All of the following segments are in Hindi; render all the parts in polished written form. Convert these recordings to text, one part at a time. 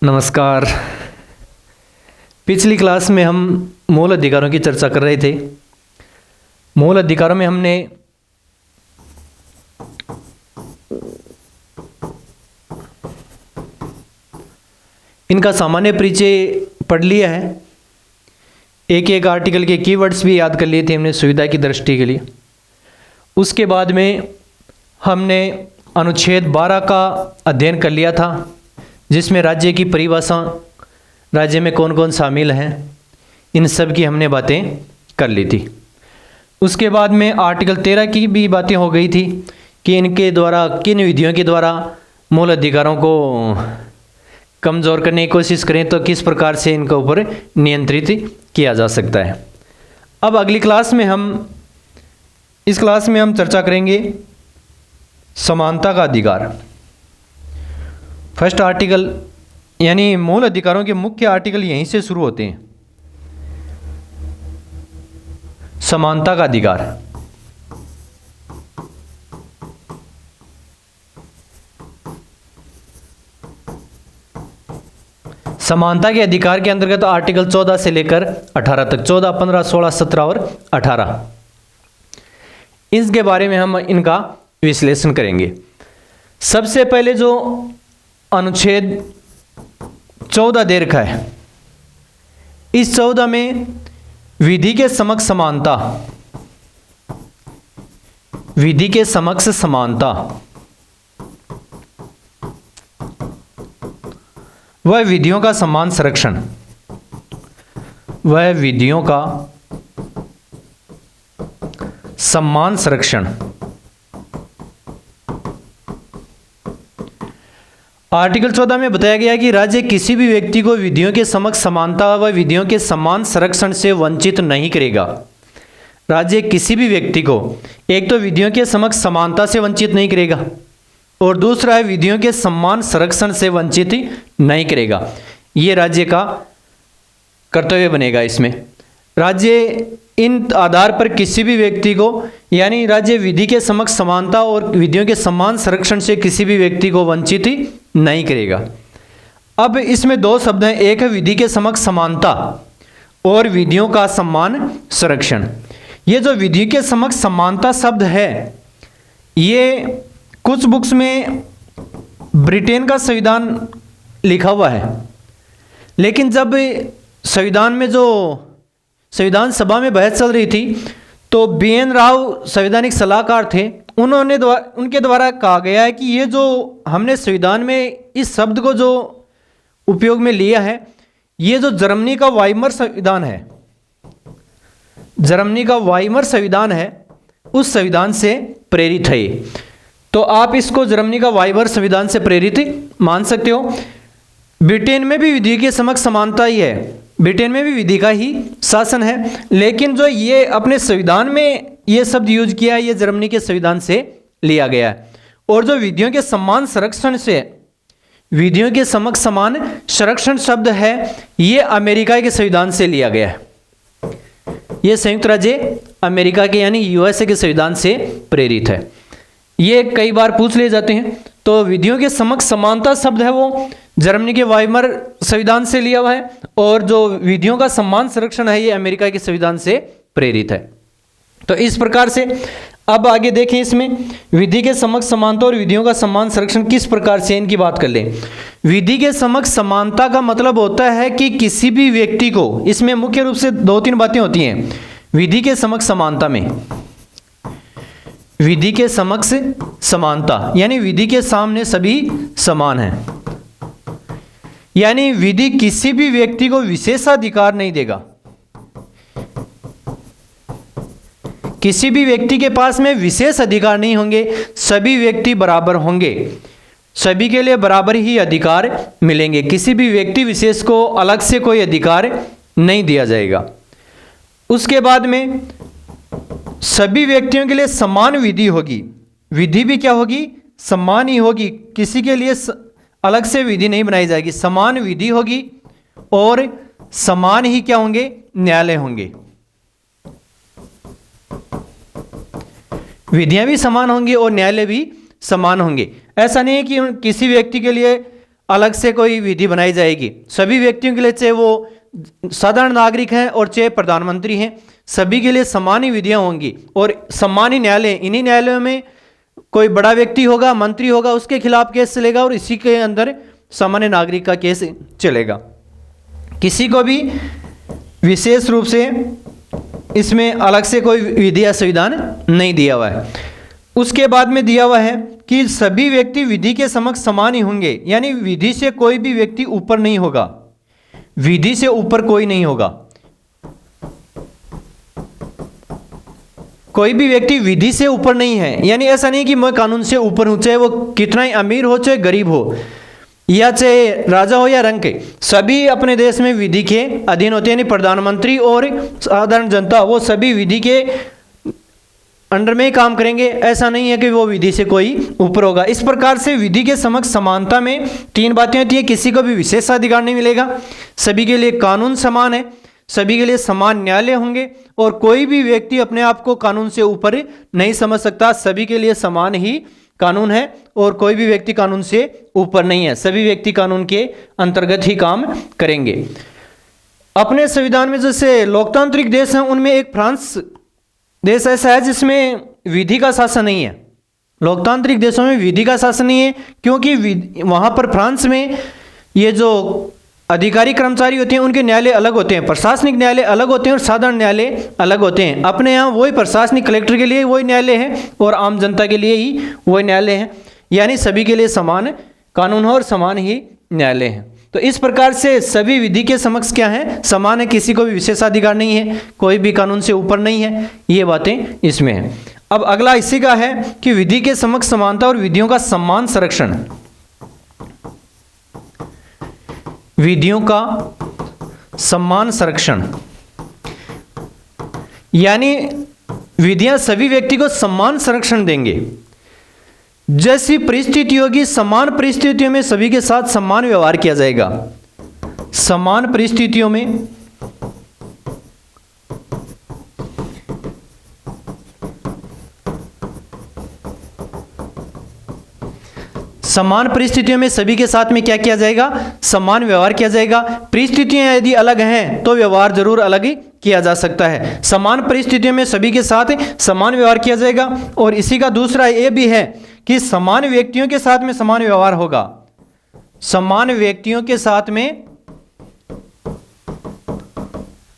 नमस्कार। पिछली क्लास में हम मूल अधिकारों की चर्चा कर रहे थे। मूल अधिकारों में हमने इनका सामान्य परिचय पढ़ लिया है। एक एक आर्टिकल के कीवर्ड्स भी याद कर लिए थे हमने सुविधा की दृष्टि के लिए। उसके बाद में हमने अनुच्छेद 12 का अध्ययन कर लिया था, जिसमें राज्य की परिभाषा, राज्य में कौन कौन शामिल हैं, इन सब की हमने बातें कर ली थी। उसके बाद में आर्टिकल 13 की भी बातें हो गई थी कि इनके द्वारा किन विधियों के द्वारा मूल अधिकारों को कमज़ोर करने की कोशिश करें तो किस प्रकार से इनके ऊपर नियंत्रित किया जा सकता है। अब अगली क्लास में इस क्लास में हम चर्चा करेंगे समानता का अधिकार। फर्स्ट आर्टिकल यानी मूल अधिकारों के मुख्य आर्टिकल यहीं से शुरू होते हैं। समानता का अधिकार। समानता के अधिकार के अंतर्गत आर्टिकल 14 से लेकर 18 तक, 14, 15, 16, 17 और 18, इसके बारे में हम इनका विश्लेषण करेंगे। सबसे पहले जो अनुच्छेद 14 दे रखा है, इस 14 में विधि के समक्ष समानता, विधि के समक्ष समानता वह विधियों का समान संरक्षण, वह विधियों का समान संरक्षण। आर्टिकल 14 में बताया गया कि राज्य किसी भी व्यक्ति को विधियों के समक्ष समानता व विधियों के समान संरक्षण से वंचित नहीं करेगा। राज्य किसी भी व्यक्ति को एक तो विधियों के समक्ष समानता से वंचित नहीं करेगा और दूसरा है विधियों के समान संरक्षण से वंचित नहीं करेगा। ये राज्य का कर्तव्य बनेगा। इसमें राज्य इन आधार पर किसी भी व्यक्ति को, यानी राज्य विधि के समक्ष समानता और विधियों के समान संरक्षण से किसी भी व्यक्ति को वंचित नहीं करेगा। अब इसमें दो शब्द हैं, एक है विधि के समक्ष समानता और विधियों का समान संरक्षण। ये जो विधि के समक्ष समानता शब्द है, ये कुछ बुक्स में ब्रिटेन का संविधान लिखा हुआ है, लेकिन जब संविधान में जो संविधान सभा में बहस चल रही थी तो BN राव संवैधानिक सलाहकार थे, उनके द्वारा कहा गया है कि ये जो हमने संविधान में इस शब्द को जो उपयोग में लिया है, ये जो जर्मनी का वाइमर संविधान है, जर्मनी का वाइमर संविधान है, उस संविधान से प्रेरित है। तो आप इसको जर्मनी का वाइमर संविधान से प्रेरित मान सकते हो। ब्रिटेन में भी विधि के समक्ष समानता ही है, ब्रिटेन में भी विधि का ही शासन है, लेकिन जो ये अपने संविधान में ये शब्द यूज किया है, ये जर्मनी के संविधान से लिया गया है। और जो विधियों के समान संरक्षण से, विधियों के समक्ष समान संरक्षण शब्द है, ये अमेरिका के संविधान से लिया गया है। ये संयुक्त राज्य अमेरिका के यानी USA के संविधान से प्रेरित है। ये कई बार पूछ लिए जाते हैं। तो विधियों के समक्ष समानता शब्द है वो जर्मनी के वाइमर संविधान से लिया हुआ है, और जो विधियों का समान संरक्षण है ये अमेरिका के संविधान से प्रेरित है। तो इस प्रकार से अब आगे देखें, इसमें विधि के समक्ष समानता और विधियों का समान संरक्षण किस प्रकार से, इनकी बात कर लें। विधि के समक्ष समानता का मतलब होता है कि किसी भी व्यक्ति को, इसमें मुख्य रूप से 2-3 बातें होती हैं विधि के समक्ष समानता में। विधि के समक्ष समानता यानी विधि के सामने सभी समान हैं, यानी विधि किसी भी व्यक्ति को विशेषाधिकार नहीं देगा। किसी भी व्यक्ति के पास में विशेष अधिकार नहीं होंगे, सभी व्यक्ति बराबर होंगे, सभी के लिए बराबर ही अधिकार मिलेंगे। किसी भी व्यक्ति विशेष को अलग से कोई अधिकार नहीं दिया जाएगा। उसके बाद में सभी व्यक्तियों के लिए समान विधि होगी। विधि भी क्या होगी? समान ही होगी, किसी के लिए अलग से विधि नहीं बनाई जाएगी, समान विधि होगी और समान ही क्या होंगे? न्यायालय होंगे। विधियां भी समान होंगी और न्यायालय भी समान होंगे। ऐसा नहीं है कि किसी व्यक्ति के लिए अलग से कोई विधि बनाई जाएगी। सभी व्यक्तियों के लिए, चाहे वो साधारण नागरिक हैं और चाहे प्रधानमंत्री हैं, सभी के लिए समान ही विधियां होंगी और समान ही न्यायालय। इन्हीं न्यायालयों में कोई बड़ा व्यक्ति होगा, मंत्री होगा, उसके खिलाफ केस चलेगा और इसी के अंदर सामान्य नागरिक का केस चलेगा। किसी को भी विशेष रूप से इसमें अलग से कोई विधि या संविधान नहीं दिया हुआ है। उसके बाद में दिया हुआ है कि सभी व्यक्ति विधि के समक्ष समान ही होंगे, यानी विधि से कोई भी व्यक्ति ऊपर नहीं होगा, विधि से ऊपर कोई नहीं होगा। कोई भी व्यक्ति विधि से ऊपर नहीं है, यानी ऐसा नहीं कि मैं कानून से ऊपर हूं, चाहे वो कितना ही अमीर हो, चाहे गरीब हो, या चाहे राजा हो या रंग के, सभी अपने देश में विधि के अधीन होते हैं। यानी प्रधानमंत्री और साधारण जनता वो सभी विधि के अंडर में ही काम करेंगे। ऐसा नहीं है कि वो विधि से कोई ऊपर होगा। इस प्रकार से विधि के समक्ष समानता में तीन बातें होती हैं। किसी को भी विशेषाधिकार नहीं मिलेगा, सभी के लिए कानून समान है, सभी के लिए समान न्यायालय होंगे और कोई भी व्यक्ति अपने आप को कानून से ऊपर नहीं समझ सकता। सभी के लिए समान ही कानून है और कोई भी व्यक्ति कानून से ऊपर नहीं है, सभी व्यक्ति कानून के अंतर्गत ही काम करेंगे। अपने संविधान में जैसे लोकतांत्रिक देश हैं, उनमें एक फ्रांस देश ऐसा है जिसमें विधि का शासन नहीं है। लोकतांत्रिक देशों में विधि का शासन नहीं है क्योंकि वहाँ पर फ्रांस में ये जो अधिकारी कर्मचारी होते हैं उनके न्यायालय अलग होते हैं, प्रशासनिक न्यायालय अलग होते हैं और साधारण न्यायालय अलग होते हैं। अपने यहाँ वही प्रशासनिक कलेक्टर के लिए वही न्यायालय है और आम जनता के लिए ही वही न्यायालय है, यानी सभी के लिए समान कानून है और समान ही न्यायालय है। तो इस प्रकार से सभी विधि के समक्ष क्या है, समान है, किसी को भी विशेषाधिकार नहीं है, कोई भी कानून से ऊपर नहीं है, ये बातें इसमें हैं। अब अगला इसी का है कि विधि के समक्ष समानता और विधियों का समान संरक्षण। विधियों का समान संरक्षण यानी विधियां सभी व्यक्ति को समान संरक्षण देंगे। जैसी परिस्थिति होगी, समान परिस्थितियों में सभी के साथ समान व्यवहार किया जाएगा। समान परिस्थितियों में सभी के साथ में क्या किया जाएगा, समान व्यवहार किया जाएगा। परिस्थितियां यदि अलग हैं तो व्यवहार जरूर अलग ही किया जा सकता है। समान परिस्थितियों में सभी के साथ समान व्यवहार किया जाएगा और इसी का दूसरा ये भी है कि समान व्यक्तियों के साथ में समान व्यवहार होगा। समान व्यक्तियों के साथ में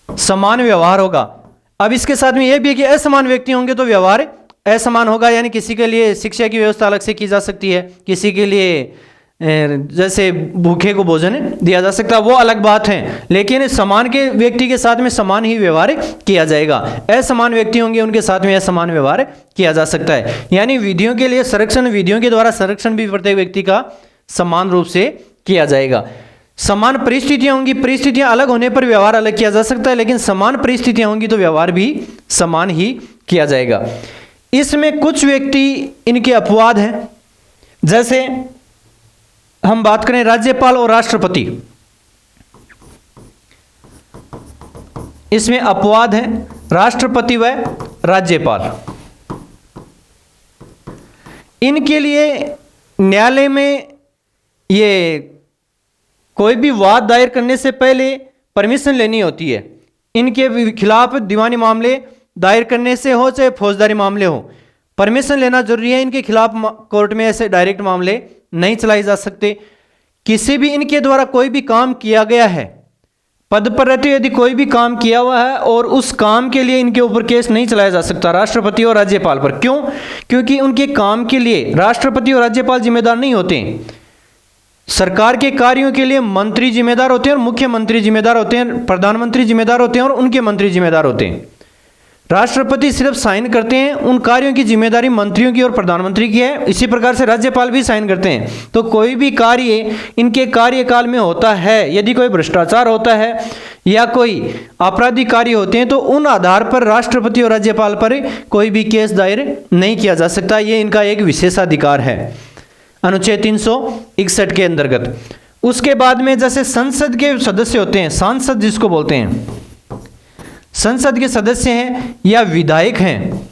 समान व्यवहार होगा। अब इसके साथ में यह भी है कि असमान व्यक्ति होंगे तो व्यवहार असमान होगा, यानी किसी के लिए शिक्षा की व्यवस्था अलग से की जा सकती है, किसी के लिए जैसे भूखे को भोजन दिया जा सकता है, वो अलग बात है, लेकिन समान के व्यक्ति के साथ में समान ही व्यवहार किया जाएगा। असमान व्यक्ति होंगे उनके साथ में असमान व्यवहार किया जा सकता है। यानी विधियों के लिए संरक्षण, विधियों के द्वारा संरक्षण भी प्रत्येक व्यक्ति का समान रूप से किया जाएगा। समान परिस्थितियां होंगी, परिस्थितियां अलग होने पर व्यवहार अलग किया जा सकता है, लेकिन समान परिस्थितियां होंगी तो व्यवहार भी समान ही किया जाएगा। इसमें कुछ व्यक्ति इनके अपवाद हैं, जैसे हम बात करें राज्यपाल और राष्ट्रपति, इसमें अपवाद है राष्ट्रपति व राज्यपाल। इनके लिए न्यायालय में ये कोई भी वाद दायर करने से पहले परमिशन लेनी होती है। इनके खिलाफ दीवानी मामले दायर करने से हो चाहे फौजदारी मामले हो, परमिशन लेना जरूरी है। इनके खिलाफ कोर्ट में ऐसे डायरेक्ट मामले नहीं चलाए जा सकते। किसी भी इनके द्वारा कोई भी काम किया गया है, पद पर रहते यदि कोई भी काम किया हुआ है और उस काम के लिए इनके ऊपर केस नहीं चलाया जा सकता राष्ट्रपति और राज्यपाल पर। क्यों? क्योंकि उनके काम के लिए राष्ट्रपति और राज्यपाल जिम्मेदार नहीं होते। सरकार के कार्यों के लिए मंत्री जिम्मेदार होते हैं और मुख्यमंत्री जिम्मेदार होते हैं, प्रधानमंत्री जिम्मेदार होते हैं और उनके मंत्री जिम्मेदार होते हैं। राष्ट्रपति सिर्फ साइन करते हैं, उन कार्यों की जिम्मेदारी मंत्रियों की और प्रधानमंत्री की है। इसी प्रकार से राज्यपाल भी साइन करते हैं। तो कोई भी कार्य इनके कार्यकाल में होता है, यदि कोई भ्रष्टाचार होता है या कोई आपराधिक कार्य होते हैं, तो उन आधार पर राष्ट्रपति और राज्यपाल पर कोई भी केस दायर नहीं किया जा सकता। ये इनका एक विशेषाधिकार है अनुच्छेद 361 के अंतर्गत। उसके बाद में जैसे संसद के सदस्य होते हैं, सांसद जिसको बोलते हैं, संसद के सदस्य हैं या विधायक हैं,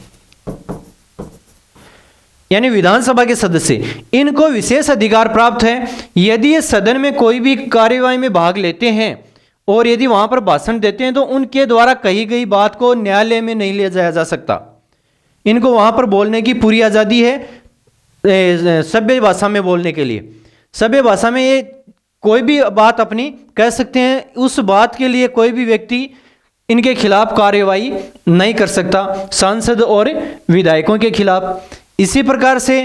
यानी विधानसभा के सदस्य, इनको विशेष अधिकार प्राप्त है। यदि ये सदन में कोई भी कार्यवाही में भाग लेते हैं और यदि वहां पर भाषण देते हैं तो उनके द्वारा कही गई बात को न्यायालय में नहीं ले जाया जा सकता। इनको वहां पर बोलने की पूरी आज़ादी है सभ्य भाषा में बोलने के लिए। सभ्य भाषा में ये कोई भी बात अपनी कह सकते हैं, उस बात के लिए कोई भी व्यक्ति इनके खिलाफ कार्यवाही नहीं कर सकता, सांसद और विधायकों के खिलाफ। इसी प्रकार से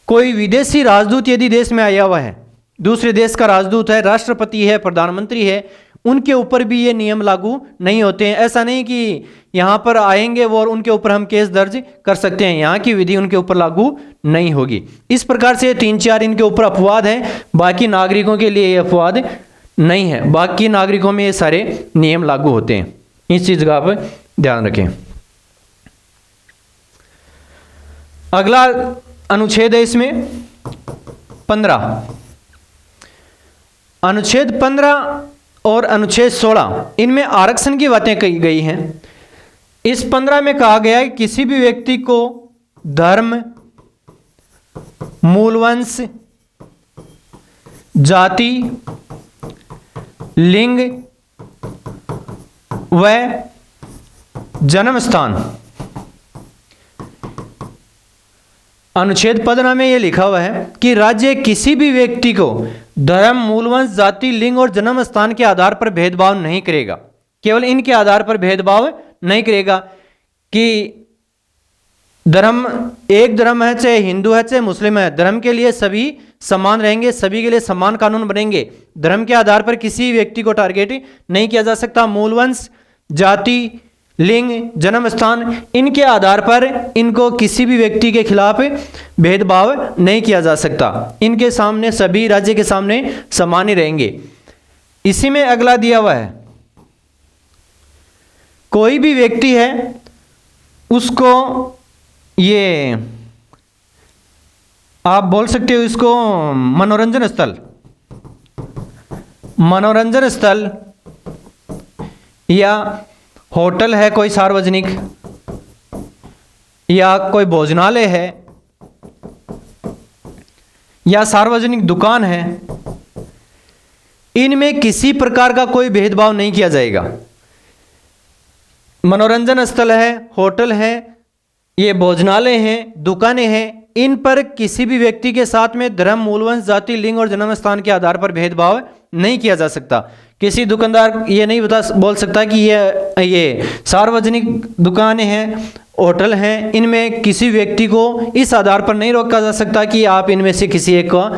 कोई विदेशी राजदूत यदि देश में आया हुआ है, दूसरे देश का राजदूत है, राष्ट्रपति है, प्रधानमंत्री है, उनके ऊपर भी ये नियम लागू नहीं होते हैं। ऐसा नहीं कि यहाँ पर आएंगे वो और उनके ऊपर हम केस दर्ज कर सकते हैं, यहाँ की विधि उनके ऊपर लागू नहीं होगी। इस प्रकार से 3-4 इनके ऊपर अपवाद हैं, बाकी नागरिकों के लिए ये अपवाद नहीं है। बाकी नागरिकों में ये सारे नियम लागू होते हैं। इस चीज़ का आप ध्यान रखें। अगला अनुच्छेद है इसमें 15। अनुच्छेद 15 और अनुच्छेद 16, इनमें आरक्षण की बातें कही गई हैं। इस 15 में कहा गया है कि किसी भी व्यक्ति को धर्म, मूलवंश, जाति, लिंग व जन्म स्थान। अनुच्छेद 15 में यह लिखा हुआ है कि राज्य किसी भी व्यक्ति को धर्म, मूलवंश, जाति, लिंग और जन्म स्थान के आधार पर भेदभाव नहीं करेगा। केवल इनके आधार पर भेदभाव नहीं करेगा कि धर्म एक धर्म है, चाहे हिंदू है चाहे मुस्लिम है, धर्म के लिए सभी समान रहेंगे, सभी के लिए समान कानून बनेंगे। धर्म के आधार पर किसी व्यक्ति को टारगेट नहीं किया जा सकता। मूलवंश, जाति, लिंग, जन्म स्थान, इनके आधार पर इनको किसी भी व्यक्ति के खिलाफ भेदभाव नहीं किया जा सकता। इनके सामने सभी राज्य के सामने समान ही रहेंगे। इसी में अगला दिया हुआ है, कोई भी व्यक्ति है उसको, ये आप बोल सकते हो इसको मनोरंजन स्थल, मनोरंजन स्थल या होटल है कोई सार्वजनिक, या कोई भोजनालय है, या सार्वजनिक दुकान है, इनमें किसी प्रकार का कोई भेदभाव नहीं किया जाएगा। मनोरंजन स्थल है, होटल है, ये भोजनालय हैं, दुकानें हैं, इन पर किसी भी व्यक्ति के साथ में धर्म, मूलवंश, जाति, लिंग और जन्म स्थान के आधार पर भेदभाव नहीं किया जा सकता। किसी दुकानदार ये नहीं बोल सकता कि ये सार्वजनिक दुकानें हैं, होटल हैं, इनमें किसी व्यक्ति को इस आधार पर नहीं रोका जा सकता कि आप इनमें से किसी एक को,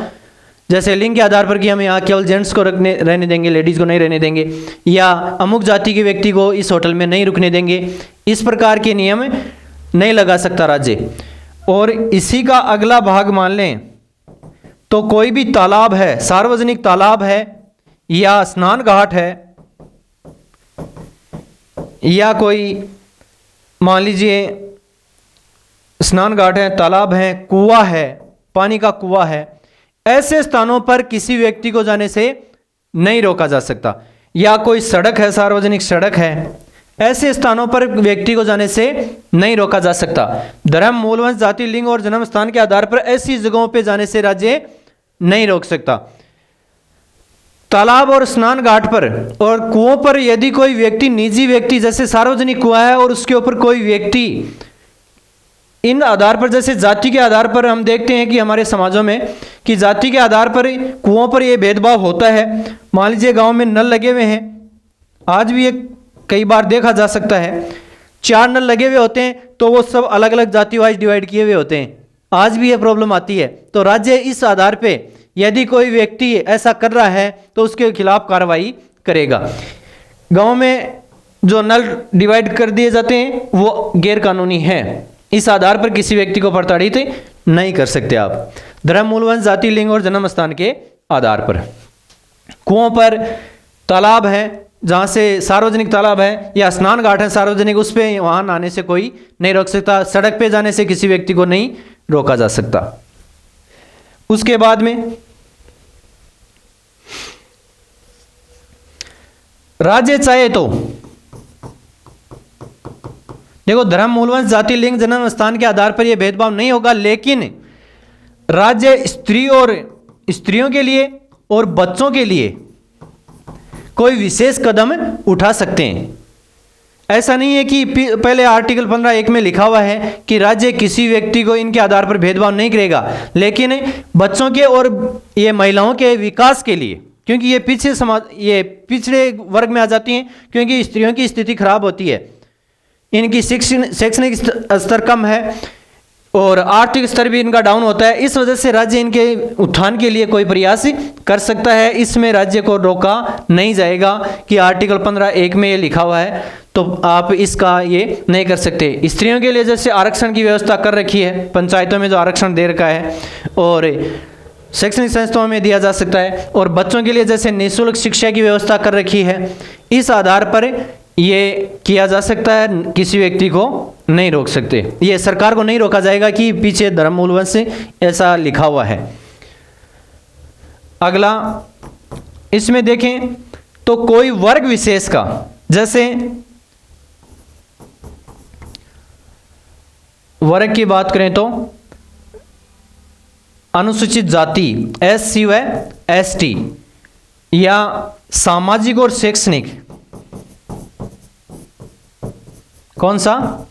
जैसे लिंग के आधार पर कि हम यहाँ केवल जेंट्स को रहने देंगे, लेडीज़ को नहीं रहने देंगे, या अमुक जाति के व्यक्ति को इस होटल में नहीं रुकने देंगे। इस प्रकार के नियम नहीं लगा सकता राज्य। और इसी का अगला भाग मान लें तो कोई भी तालाब है, सार्वजनिक तालाब है या स्नान घाट है, या कोई मान लीजिए स्नान घाट है, तालाब है, कुआं है, पानी का कुआं है, ऐसे स्थानों पर किसी व्यक्ति को जाने से नहीं रोका जा सकता। या कोई सड़क है, सार्वजनिक सड़क है, ऐसे स्थानों पर व्यक्ति को जाने से नहीं रोका जा सकता। धर्म, मूलवंश, जाति, लिंग और जन्म स्थान के आधार पर ऐसी जगहों पर जाने से राज्य नहीं रोक सकता। तालाब और स्नान घाट पर और कुओं पर यदि कोई व्यक्ति, निजी व्यक्ति, जैसे सार्वजनिक कुआं है और उसके ऊपर कोई व्यक्ति इन आधार पर, जैसे जाति के आधार पर हम देखते हैं कि हमारे समाजों में कि जाति के आधार पर कुओं पर यह भेदभाव होता है। मान लीजिए गांव में नल लगे हुए हैं, आज भी ये कई बार देखा जा सकता है, 4 नल लगे हुए होते हैं तो वो सब अलग अलग जाति वाइज डिवाइड किए हुए होते हैं। आज भी ये प्रॉब्लम आती है। तो राज्य इस आधार पे यदि कोई व्यक्ति ऐसा कर रहा है तो उसके खिलाफ कार्रवाई करेगा। गांव में जो नल डिवाइड कर दिए जाते हैं वो गैर कानूनी है। इस आधार पर किसी व्यक्ति को प्रताड़ित नहीं कर सकते आप। धर्म, मूलवंश, जाति, लिंग और जन्म स्थान के आधार पर। कुओं पर, तालाब है जहाँ से सार्वजनिक तालाब है या स्नान घाट है सार्वजनिक, उस पर वहाँ नहाने से कोई नहीं रोक सकता। सड़क पे जाने से किसी व्यक्ति को नहीं रोका जा सकता। उसके बाद में राज्य चाहे तो देखो, धर्म, मूलवंश, जाति, लिंग, जन्म स्थान के आधार पर यह भेदभाव नहीं होगा, लेकिन राज्य स्त्रियों के लिए और बच्चों के लिए कोई विशेष कदम उठा सकते हैं। ऐसा नहीं है कि पहले आर्टिकल 15(1) में लिखा हुआ है कि राज्य किसी व्यक्ति को इनके आधार पर भेदभाव नहीं करेगा, लेकिन बच्चों के और ये महिलाओं के विकास के लिए, क्योंकि ये पिछड़े वर्ग में आ जाती हैं, क्योंकि स्त्रियों की स्थिति खराब होती है, इनकी शैक्षणिक स्तर कम है और आर्थिक स्तर भी इनका डाउन होता है। इस वजह से राज्य इनके उत्थान के लिए कोई प्रयास कर सकता है। इसमें राज्य को रोका नहीं जाएगा कि आर्टिकल 15(1) में ये लिखा हुआ है तो आप इसका ये नहीं कर सकते। स्त्रियों के लिए जैसे आरक्षण की व्यवस्था कर रखी है, पंचायतों में जो आरक्षण दे रखा है और शैक्षणिक संस्थाओं में दिया जा सकता है, और बच्चों के लिए जैसे निःशुल्क शिक्षा की व्यवस्था कर रखी है, इस आधार पर ये किया जा सकता है, किसी व्यक्ति को नहीं रोक सकते। ये सरकार को नहीं रोका जाएगा कि पीछे धर्म मूलवंश से ऐसा लिखा हुआ है। अगला इसमें देखें तो कोई वर्ग विशेष का, जैसे वर्ग की बात करें तो अनुसूचित जाति SC व ST, या सामाजिक और शैक्षणिक, कौन सा,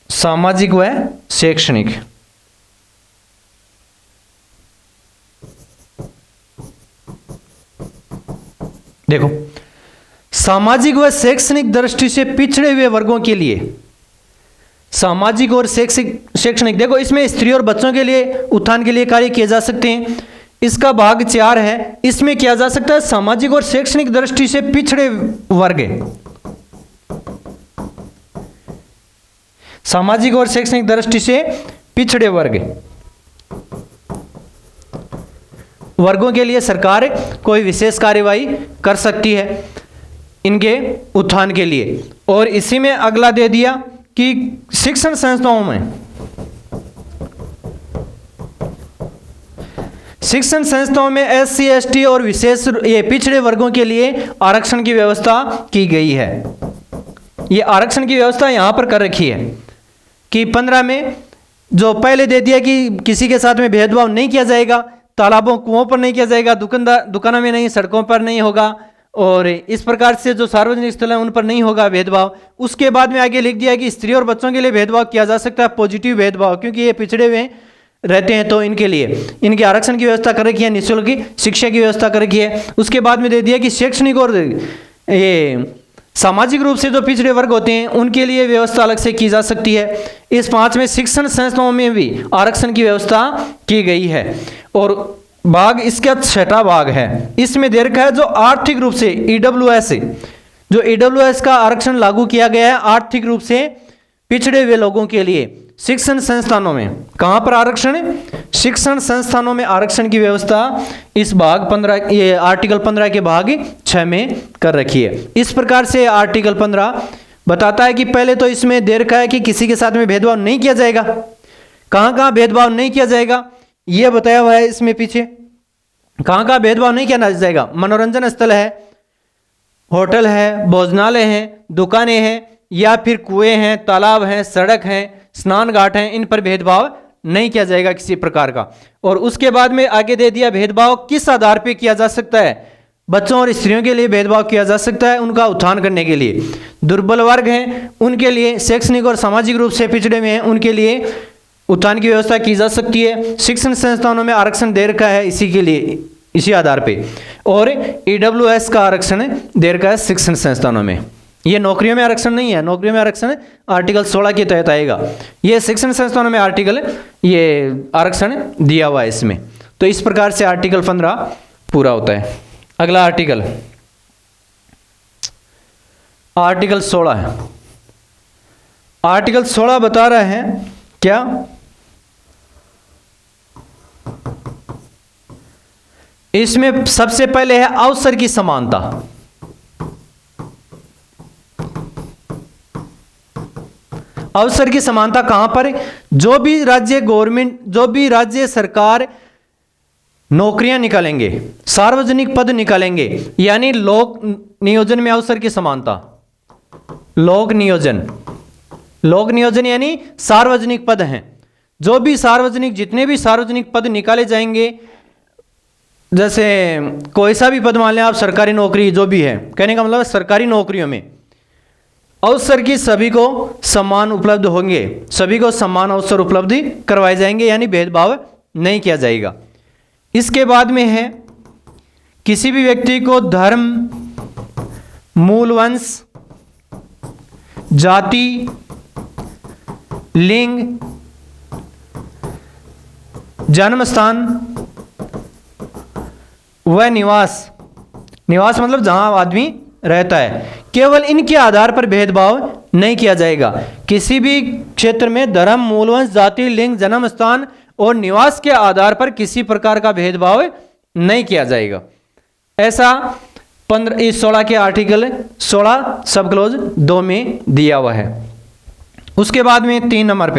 सामाजिक व शैक्षणिक, देखो सामाजिक व शैक्षणिक दृष्टि से पिछड़े हुए वर्गों के लिए सामाजिक और शैक्षणिक, देखो इसमें स्त्री और बच्चों के लिए उत्थान के लिए कार्य किए जा सकते हैं। इसका भाग 4 है, इसमें किया जा सकता है सामाजिक और शैक्षणिक दृष्टि से पिछड़े वर्ग, सामाजिक और शैक्षणिक दृष्टि से पिछड़े वर्गों के लिए सरकार कोई विशेष कार्यवाही कर सकती है इनके उत्थान के लिए। और इसी में अगला दे दिया कि शिक्षण संस्थाओं में SC ST और विशेष ये पिछड़े वर्गों के लिए आरक्षण की व्यवस्था की गई है। ये आरक्षण की व्यवस्था यहां पर कर रखी है कि 15 में जो पहले दे दिया कि किसी के साथ में भेदभाव नहीं किया जाएगा, तालाबों कुओं पर नहीं किया जाएगा, दुकानों में नहीं, सड़कों पर नहीं होगा, और इस प्रकार से जो सार्वजनिक स्थल हैं उन पर नहीं होगा भेदभाव। उसके बाद में आगे लिख दिया कि स्त्री और बच्चों के लिए भेदभाव किया जा सकता है, पॉजिटिव भेदभाव, क्योंकि ये पिछड़े हुए रहते हैं तो इनके लिए इनके आरक्षण की व्यवस्था कर रखी है, निःशुल्क की शिक्षा की व्यवस्था कर रखी है। उसके बाद में दे दिया कि शैक्षणिक और ये सामाजिक रूप से जो पिछड़े वर्ग होते हैं उनके लिए व्यवस्था अलग से की जा सकती है। इस 5 में शिक्षण संस्थाओं में भी आरक्षण की व्यवस्था की गई है। और भाग इसका 6ठा भाग है, इसमें दे रखा है जो आर्थिक रूप से EWS, जो EWS का आरक्षण लागू किया गया है आर्थिक रूप से पिछड़े हुए लोगों के लिए शिक्षण संस्थानों में। कहां पर आरक्षण है? शिक्षण संस्थानों में आरक्षण की व्यवस्था इस भाग 15 ये आर्टिकल 15 के भाग 6 में कर रखी है। इस प्रकार से आर्टिकल 15 बताता है कि पहले तो इसमें दे रखा है कि किसी के साथ में भेदभाव नहीं किया जाएगा। कहां कहां भेदभाव नहीं किया जाएगा यह बताया हुआ है इसमें पीछे। कहां कहां भेदभाव नहीं किया जाएगा? मनोरंजन स्थल है, होटल है, भोजनालय हैं, दुकानें हैं, या फिर कुएं हैं, तालाब हैं, सड़क हैं, स्नान घाट हैं, इन पर भेदभाव नहीं किया जाएगा किसी प्रकार का। और उसके बाद में आगे दे दिया भेदभाव किस आधार पर किया जा सकता है। बच्चों और स्त्रियों के लिए भेदभाव किया जा सकता है उनका उत्थान करने के लिए। दुर्बल वर्ग हैं उनके लिए, शैक्षणिक और सामाजिक रूप से पिछड़े हुए हैं उनके लिए उत्थान की व्यवस्था की जा सकती है। शिक्षण संस्थानों में आरक्षण दे रखा है इसी के लिए, इसी आधार पे। और EWS का आरक्षण दे रखा है शिक्षण संस्थानों में। ये नौकरियों में आरक्षण नहीं है, नौकरियों में आरक्षण आर्टिकल 16 के तहत आएगा। ये शिक्षण संस्थानों में ये आरक्षण दिया हुआ है इसमें। तो इस प्रकार से आर्टिकल 15 पूरा होता है। अगला आर्टिकल 16 है। आर्टिकल 16 बता रहा है क्या? इसमें सबसे पहले है अवसर की समानता। अवसर की समानता कहां पर? जो भी राज्य सरकार नौकरियां निकालेंगे, सार्वजनिक पद निकालेंगे, यानी लोक नियोजन में अवसर की समानता। लोक नियोजन यानी सार्वजनिक पद हैं, जो भी सार्वजनिक, जितने भी सार्वजनिक पद निकाले जाएंगे, जैसे कोई सा भी पद मान लें आप, सरकारी नौकरी जो भी है, कहने का मतलब है सरकारी नौकरियों में अवसर की सभी को समान उपलब्ध होंगे, सभी को समान अवसर उपलब्ध करवाए जाएंगे, यानी भेदभाव नहीं किया जाएगा। इसके बाद में है किसी भी व्यक्ति को धर्म, मूल वंश, जाति, लिंग, जन्म स्थान व निवास, निवास मतलब जहां आदमी रहता है, केवल इनके आधार पर भेदभाव नहीं किया जाएगा। किसी भी क्षेत्र में धर्म, मूलवंश, जाति, लिंग, जन्म स्थान और निवास के आधार पर किसी प्रकार का भेदभाव नहीं किया जाएगा। ऐसा 16 के आर्टिकल 16 सब क्लोज 2 में दिया हुआ है। उसके बाद में 3 नंबर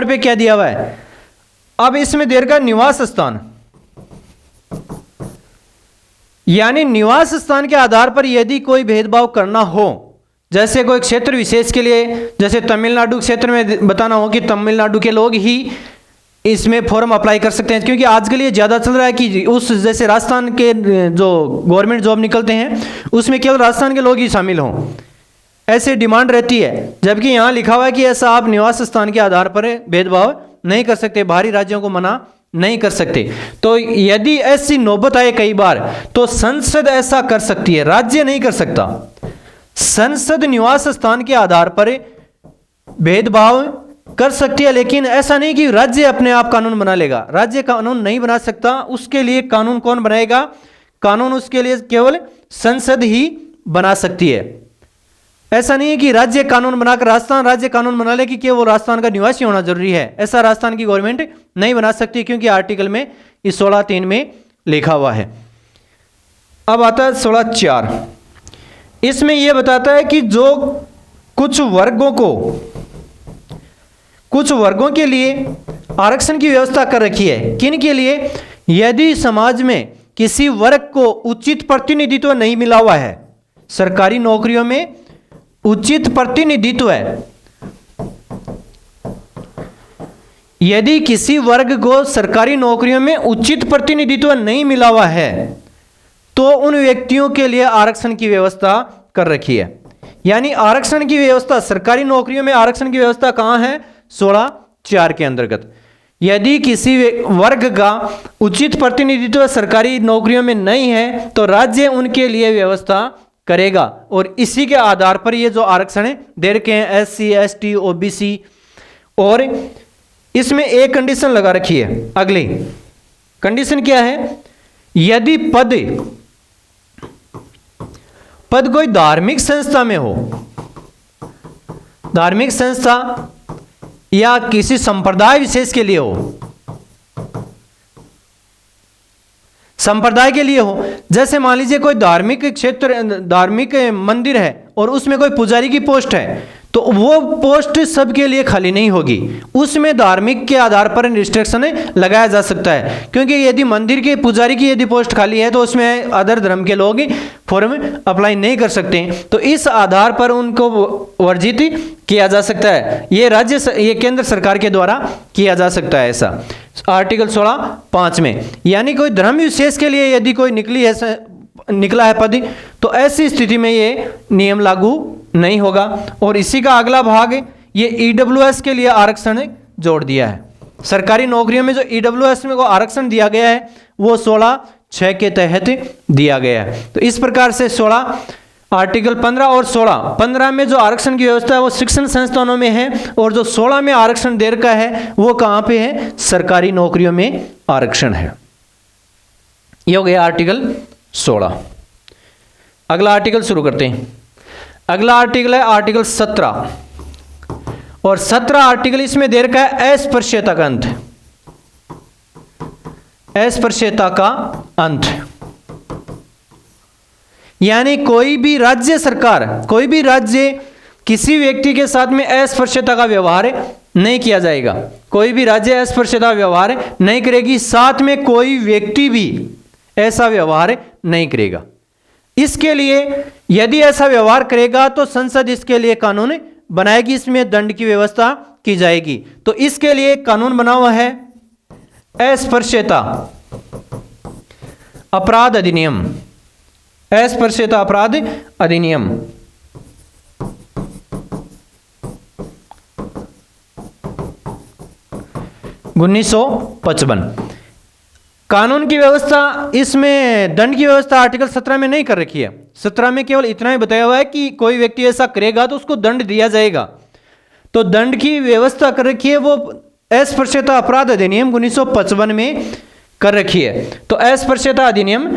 पे क्या दिया हुआ है? अब इसमें देर का निवास स्थान, यानी निवास स्थान के आधार पर यदि कोई भेदभाव करना हो, जैसे कोई क्षेत्र विशेष के लिए, जैसे तमिलनाडु क्षेत्र में बताना हो कि तमिलनाडु के लोग ही इसमें फॉर्म अप्लाई कर सकते हैं, क्योंकि आजकल ये ज़्यादा चल रहा है कि उस जैसे राजस्थान के जो गवर्नमेंट जॉब निकलते हैं उसमें केवल राजस्थान के लोग ही शामिल हों, ऐसे डिमांड रहती है। जबकि यहाँ लिखा हुआ है कि ऐसा आप निवास स्थान के आधार पर भेदभाव नहीं कर सकते, बाहरी राज्यों को मना नहीं कर सकते। तो यदि ऐसी नौबत आए कई बार तो संसद ऐसा कर सकती है, राज्य नहीं कर सकता। संसद निवास स्थान के आधार पर भेदभाव कर सकती है, लेकिन ऐसा नहीं कि राज्य अपने आप कानून बना लेगा। राज्य कानून नहीं बना सकता, उसके लिए कानून कौन बनाएगा? कानून उसके लिए केवल संसद ही बना सकती है। ऐसा नहीं है कि राज्य कानून बनाकर राजस्थान राज्य कानून बना ले कि केवल राजस्थान का निवासी होना जरूरी है, ऐसा राजस्थान की गवर्नमेंट नहीं बना सकती, क्योंकि आर्टिकल में इस 16(3) में लिखा हुआ है। अब आता है 16(4), इसमें यह बताता है कि जो कुछ वर्गों के लिए आरक्षण की व्यवस्था कर रखी है। किन के लिए? यदि समाज में किसी वर्ग को उचित प्रतिनिधित्व नहीं मिला हुआ है, सरकारी नौकरियों में उचित प्रतिनिधित्व है, यदि किसी वर्ग को सरकारी नौकरियों में उचित प्रतिनिधित्व नहीं मिला हुआ है तो उन व्यक्तियों के लिए आरक्षण की व्यवस्था कर रखी है। यानी आरक्षण की व्यवस्था, सरकारी नौकरियों में आरक्षण की व्यवस्था कहां है? 16(4) के अंतर्गत। यदि किसी वर्ग का उचित प्रतिनिधित्व सरकारी नौकरियों में नहीं है तो राज्य उनके लिए व्यवस्था करेगा, और इसी के आधार पर ये जो आरक्षण दे रखे हैं SC, ST, OBC, और इसमें एक कंडीशन लगा रखी है। अगली कंडीशन क्या है? यदि पद कोई धार्मिक संस्था में हो, धार्मिक संस्था या किसी संप्रदाय विशेष के लिए हो, संप्रदाय के लिए हो, जैसे मान लीजिए कोई धार्मिक क्षेत्र, धार्मिक मंदिर है और उसमें कोई पुजारी की पोस्ट है, तो वो पोस्ट सबके लिए खाली नहीं होगी, उसमें धार्मिक के आधार पर रिस्ट्रिक्शन लगाया जा सकता है। क्योंकि यदि मंदिर के पुजारी की यदि पोस्ट खाली है तो उसमें अदर धर्म के लोग फॉर्म अप्लाई नहीं कर सकते, तो इस आधार पर उनको वर्जित किया जा सकता है। ये केंद्र सरकार के द्वारा किया जा सकता है, ऐसा आर्टिकल 16(5) में। यानी कोई धर्म विशेष के लिए यदि कोई निकला है पद, तो ऐसी स्थिति में ये नियम लागू नहीं होगा। और इसी का अगला भाग ये EWS के लिए आरक्षण जोड़ दिया है। सरकारी नौकरियों में जो EWS में को आरक्षण दिया गया है वो 16(6) के तहत दिया गया है। तो इस प्रकार से 16 आर्टिकल 15 और 15 में जो आरक्षण की व्यवस्था है वो शिक्षण संस्थानों में है, और जो 16 में आरक्षण दे रखा है वो कहां पे है? सरकारी नौकरियों में आरक्षण है। ये हो गया आर्टिकल 16। अगला आर्टिकल शुरू करते हैं। अगला आर्टिकल है आर्टिकल 17, और 17 आर्टिकल इसमें दे रखा है अस्पृश्यता का अंत। अस्पृश्यता का अंत यानी कोई भी राज्य सरकार, कोई भी राज्य किसी व्यक्ति के साथ में अस्पृश्यता का व्यवहार नहीं किया जाएगा। कोई भी राज्य अस्पृश्यता व्यवहार नहीं करेगी, साथ में कोई व्यक्ति भी ऐसा व्यवहार नहीं करेगा। इसके लिए यदि ऐसा व्यवहार करेगा तो संसद इसके लिए कानून बनाएगी, इसमें दंड की व्यवस्था की जाएगी। तो इसके लिए एक कानून बना हुआ है अस्पृश्यता अपराध अधिनियम, अस्पृश्यता अपराध अधिनियम। उन्नीस सौ 55। कानून की व्यवस्था, इसमें दंड की व्यवस्था आर्टिकल 17 में नहीं कर रखी है। 17 में केवल इतना ही बताया हुआ है कि कोई व्यक्ति ऐसा करेगा तो उसको दंड दिया जाएगा। तो दंड की व्यवस्था कर रखी है वो अस्पृश्यता अपराध अधिनियम 1955 में कर रखी है। तो अस्पृश्यता अधिनियम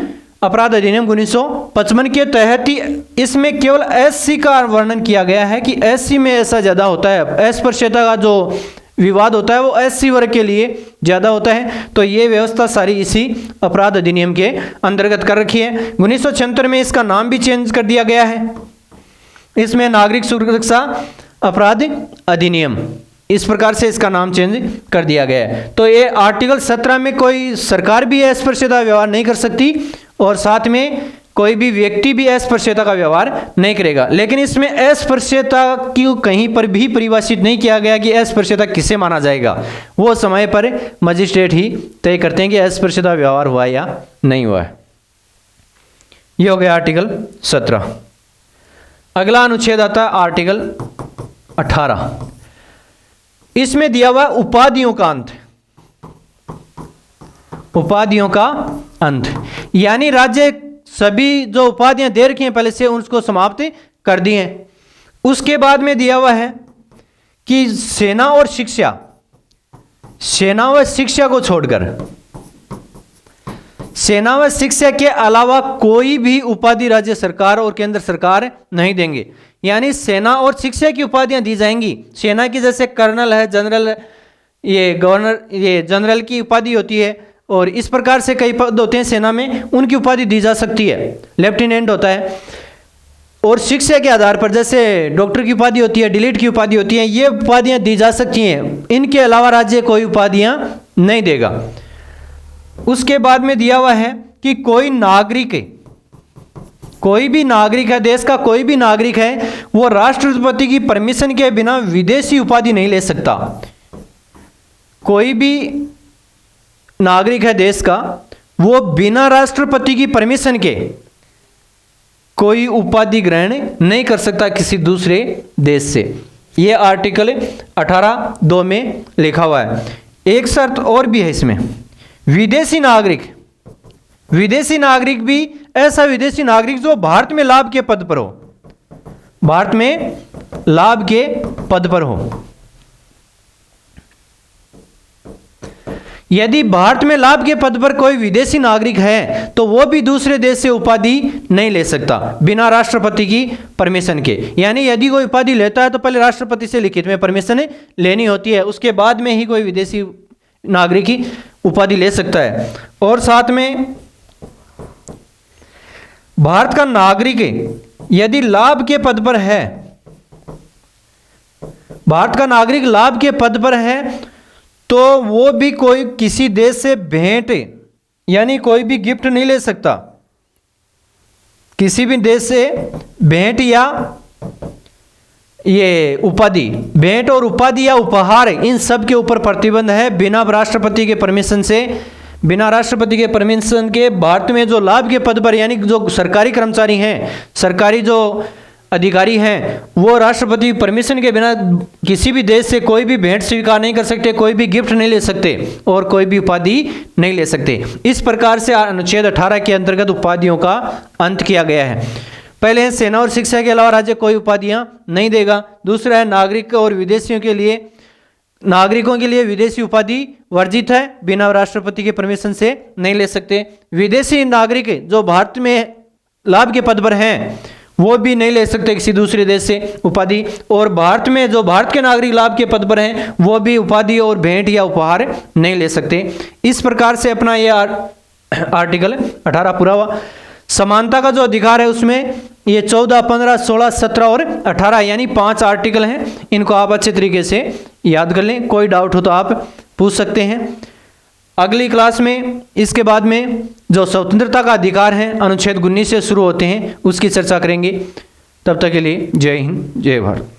अपराध अधिनियम 1955 के तहत ही इसमें केवल एससी का वर्णन किया गया है कि एससी में ऐसा ज़्यादा होता है, अस्पृश्यता का जो विवाद होता है वो एससी वर्ग के लिए ज़्यादा होता है। तो ये व्यवस्था सारी इसी अपराध अधिनियम के अंतर्गत कर रखी है। 1976 में इसका नाम भी चेंज कर दिया गया है, इसमें नागरिक सुरक्षा अपराध अधिनियम, इस प्रकार से इसका नाम चेंज कर दिया गया है। तो ये आर्टिकल 17 में कोई सरकार भी अस्पृश्यता व्यवहार नहीं कर सकती और साथ में कोई भी व्यक्ति भी अस्पृश्यता का व्यवहार नहीं करेगा। लेकिन इसमें अस्पृश्यता की कहीं पर भी परिभाषित नहीं किया गया कि अस्पृश्यता किसे माना जाएगा, वो समय पर मजिस्ट्रेट ही तय करते हैं कि अस्पृश्यता व्यवहार हुआ या नहीं हुआ है। ये हो गया आर्टिकल 17। अगला अनुच्छेद आता है आर्टिकल 18। इसमें दिया हुआ उपाधियों का अंत, उपाधियों का अंत, यानी राज्य सभी जो उपाधियां दे रखी हैं पहले से उसको समाप्त कर दी हैं। उसके बाद में दिया हुआ है कि सेना और शिक्षा, सेना व शिक्षा को छोड़कर, सेना व शिक्षा के अलावा कोई भी उपाधि राज्य सरकार और केंद्र सरकार नहीं देंगे। यानी सेना और शिक्षा की उपाधियां दी जाएंगी। सेना की जैसे कर्नल है, जनरल, ये गवर्नर, ये जनरल की उपाधि होती है और इस प्रकार से कई पद होते हैं सेना में, उनकी उपाधि दी जा सकती है। लेफ्टिनेंट होता है। और शिक्षा के आधार पर जैसे डॉक्टर की उपाधि होती है, डिलीट की उपाधि होती है, ये उपाधियां दी जा सकती हैं। इनके अलावा राज्य कोई उपाधियां नहीं देगा। उसके बाद में दिया हुआ है कि कोई नागरिक, कोई भी नागरिक है, देश का कोई भी नागरिक है, वो राष्ट्रपति की परमिशन के बिना विदेशी उपाधि नहीं ले सकता। कोई भी नागरिक है देश का, वो बिना राष्ट्रपति की परमिशन के कोई उपाधि ग्रहण नहीं कर सकता किसी दूसरे देश से। ये आर्टिकल 18(2) में लिखा हुआ है। एक शर्त और भी है इसमें, विदेशी नागरिक, विदेशी नागरिक भी ऐसा विदेशी नागरिक जो भारत में लाभ के पद पर हो, भारत में लाभ के पद पर हो। यदि भारत में लाभ के पद पर कोई विदेशी नागरिक है तो वो भी दूसरे देश से उपाधि नहीं ले सकता बिना राष्ट्रपति की परमिशन के। यानी यदि कोई उपाधि लेता है तो पहले राष्ट्रपति से लिखित में परमिशन लेनी होती है, उसके बाद में ही कोई विदेशी नागरिक की उपाधि ले सकता है। और साथ में भारत का नागरिक यदि लाभ के पद पर है, भारत का नागरिक लाभ के पद पर है तो वो भी कोई किसी देश से भेंट यानी कोई भी गिफ्ट नहीं ले सकता। किसी भी देश से भेंट या ये उपाधि, भेंट और उपाधि या उपहार, इन सब के ऊपर प्रतिबंध है। बिना राष्ट्रपति के परमिशन से, बिना राष्ट्रपति के परमिशन के भारत में जो लाभ के पद पर यानी जो सरकारी कर्मचारी हैं, सरकारी जो अधिकारी हैं, वो राष्ट्रपति परमिशन के बिना किसी भी देश से कोई भी भेंट स्वीकार नहीं कर सकते, कोई भी गिफ्ट नहीं ले सकते और कोई भी उपाधि नहीं ले सकते। इस प्रकार से अनुच्छेद 18 के अंतर्गत उपाधियों का अंत किया गया है। पहले है सेना और शिक्षा के अलावा राज्य कोई उपाधियां नहीं देगा। दूसरा है नागरिक और विदेशियों के लिए, नागरिकों के लिए विदेशी उपाधि वर्जित है, बिना राष्ट्रपति के परमिशन से नहीं ले सकते। विदेशी नागरिक जो भारत में लाभ के पद पर हैं वो भी नहीं ले सकते किसी दूसरे देश से उपाधि। और भारत में जो भारत के नागरिक लाभ के पद पर हैं वो भी उपाधि और भेंट या उपहार नहीं ले सकते। इस प्रकार से अपना ये आर्टिकल 18 पूरा हुआ। समानता का जो अधिकार है उसमें ये 14, 15, 16, 17 और 18 यानी 5 आर्टिकल हैं। इनको आप अच्छे तरीके से याद कर लें। कोई डाउट हो तो आप पूछ सकते हैं। अगली क्लास में इसके बाद में जो स्वतंत्रता का अधिकार है अनुच्छेद 19 से शुरू होते हैं उसकी चर्चा करेंगे। तब तक के लिए जय हिंद, जय भारत।